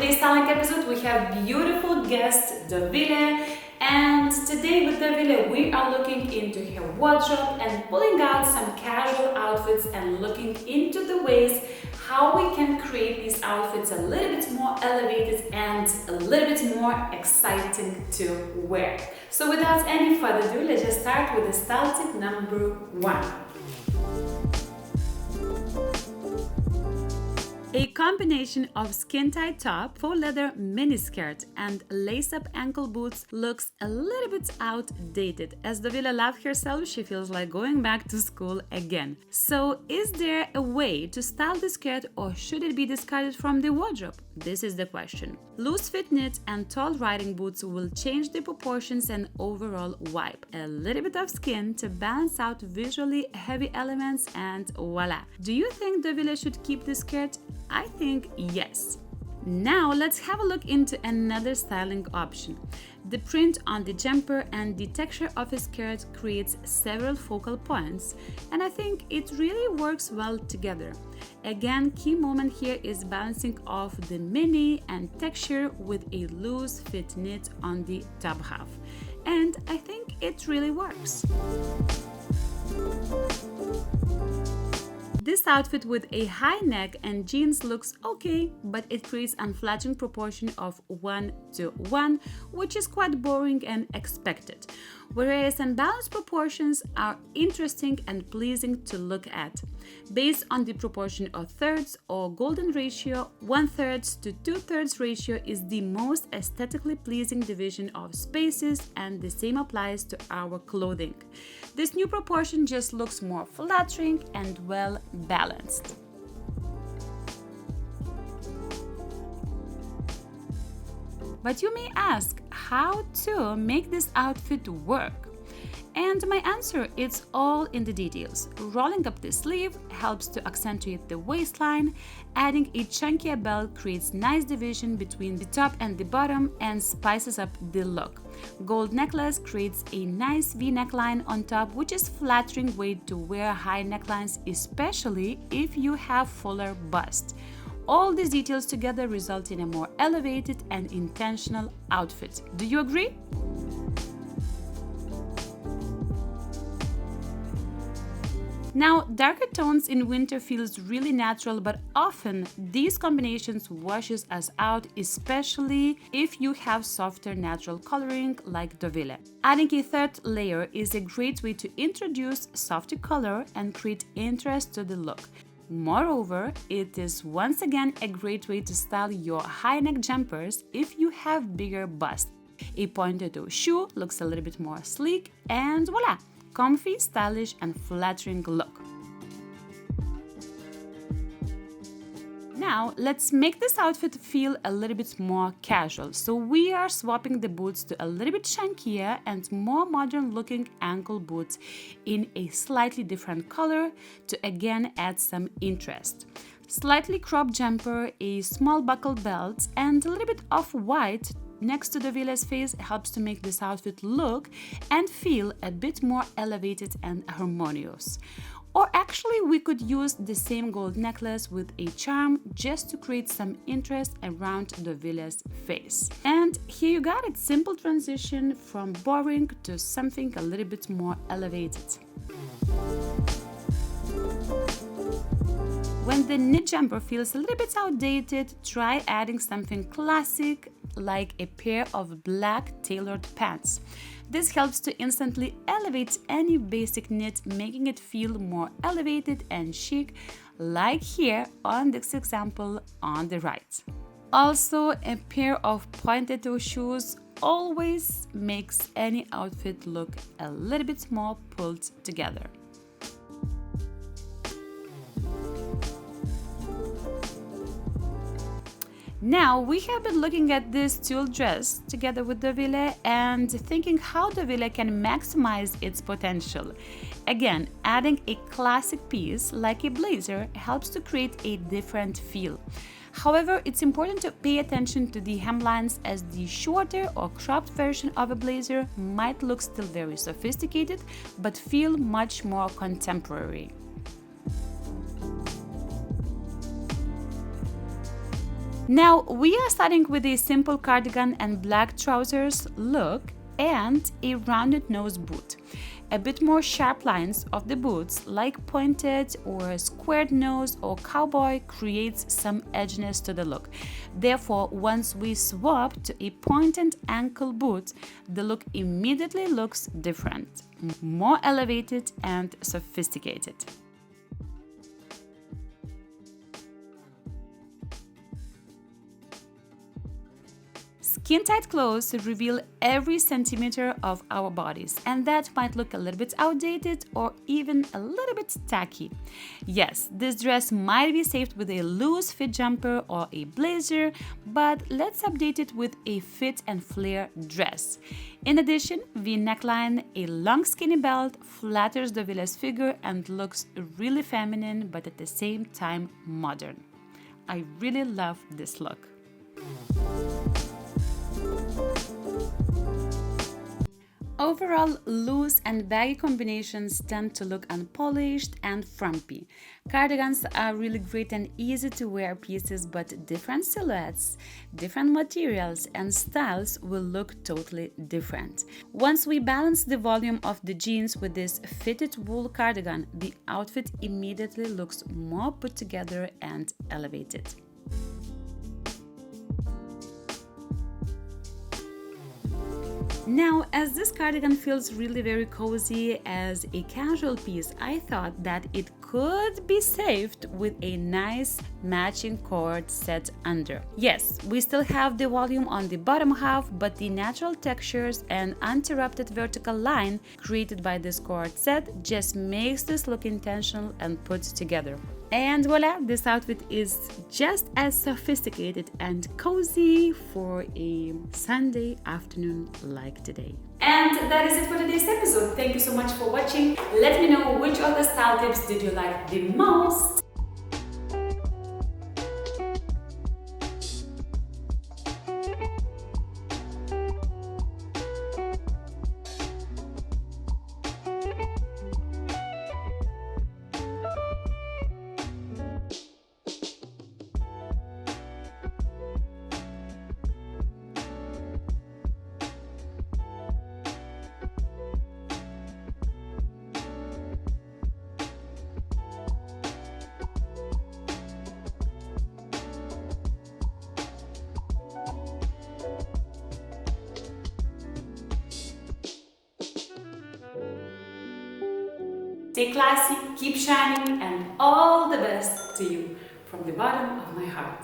today's styling episode, we have beautiful guest Davile, and today with Davile, we are looking into her wardrobe and pulling out some casual outfits and looking into the ways how we can create these outfits a little bit more elevated and a little bit more exciting to wear. So without any further ado, let's just start with the style tip number 1. A combination of skin-tight top, faux leather miniskirt, and lace-up ankle boots looks a little bit outdated. As Davila loves herself, she feels like going back to school again. So, is there a way to style the skirt, or should it be discarded from the wardrobe? This is the question. Loose fit knit and tall riding boots will change the proportions and overall vibe. A little bit of skin to balance out visually heavy elements, and voila. Do you think Davila should keep the skirt? I think yes. Now let's have a look into another styling option. The print on the jumper and the texture of a skirt creates several focal points, and I think it really works well together. Again, key moment here is balancing off the mini and texture with a loose fit knit on the top half, and I think it really works. This outfit with a high neck and jeans looks okay, but it creates unflattering proportion of 1:1, which is quite boring and expected. Whereas unbalanced proportions are interesting and pleasing to look at. Based on the proportion of thirds or golden ratio, 1/3 to 2/3 ratio is the most aesthetically pleasing division of spaces, and the same applies to our clothing. This new proportion just looks more flattering and well balanced. But you may ask, how to make this outfit work? And my answer is all in the details. Rolling up the sleeve helps to accentuate the waistline. Adding a chunkier belt creates nice division between the top and the bottom and spices up the look. Gold necklace creates a nice V neckline on top, which is flattering way to wear high necklines, especially if you have fuller bust. All these details together result in a more elevated and intentional outfit. Do you agree? Now, darker tones in winter feels really natural, but often these combinations washes us out, especially if you have softer natural coloring like Davile. Adding a third layer is a great way to introduce softer color and create interest to the look. Moreover, it is once again a great way to style your high neck jumpers if you have bigger bust. A pointed toe shoe looks a little bit more sleek, and voila! Comfy, stylish, and flattering look. Now, let's make this outfit feel a little bit more casual. So we are swapping the boots to a little bit chunkier and more modern looking ankle boots in a slightly different color to again add some interest. Slightly cropped jumper, a small buckle belt, and a little bit of white next to Davila's face helps to make this outfit look and feel a bit more elevated and harmonious. Or actually, we could use the same gold necklace with a charm just to create some interest around Davila's face. And here you got it, simple transition from boring to something a little bit more elevated. When the knit jumper feels a little bit outdated, try adding something classic like a pair of black tailored pants. This helps to instantly elevate any basic knit, making it feel more elevated and chic, like here on this example on the right. Also, a pair of pointed toe shoes always makes any outfit look a little bit more pulled together. Now, we have been looking at this tulle dress together with Davile and thinking how Davile can maximize its potential. Again, adding a classic piece like a blazer helps to create a different feel. However, it's important to pay attention to the hemlines, as the shorter or cropped version of a blazer might look still very sophisticated but feel much more contemporary. Now we are starting with a simple cardigan and black trousers look and a rounded nose boot. A bit more sharp lines of the boots, like pointed or squared nose or cowboy, creates some edginess to the look. Therefore, once we swap to a pointed ankle boot, the look immediately looks different, more elevated and sophisticated. Skin-tight clothes reveal every centimeter of our bodies, and that might look a little bit outdated or even a little bit tacky. Yes, this dress might be saved with a loose fit jumper or a blazer, but let's update it with a fit and flare dress. In addition, V neckline, a long skinny belt flatters the Villa's figure and looks really feminine but at the same time modern. I really love this look. Overall, loose and baggy combinations tend to look unpolished and frumpy. Cardigans are really great and easy to wear pieces, but different silhouettes, different materials, and styles will look totally different. Once we balance the volume of the jeans with this fitted wool cardigan, the outfit immediately looks more put together and elevated. Now, as this cardigan feels really very cozy as a casual piece, I thought that it could be saved with a nice matching cord set under. Yes, we still have the volume on the bottom half, but the natural textures and uninterrupted vertical line created by this cord set just makes this look intentional and put together. And voila, this outfit is just as sophisticated and cozy for a Sunday afternoon like today. And that is it for today's episode. Thank you so much for watching. Let me know which other style tips did you like the most. Stay classy, keep shining, and all the best to you from the bottom of my heart.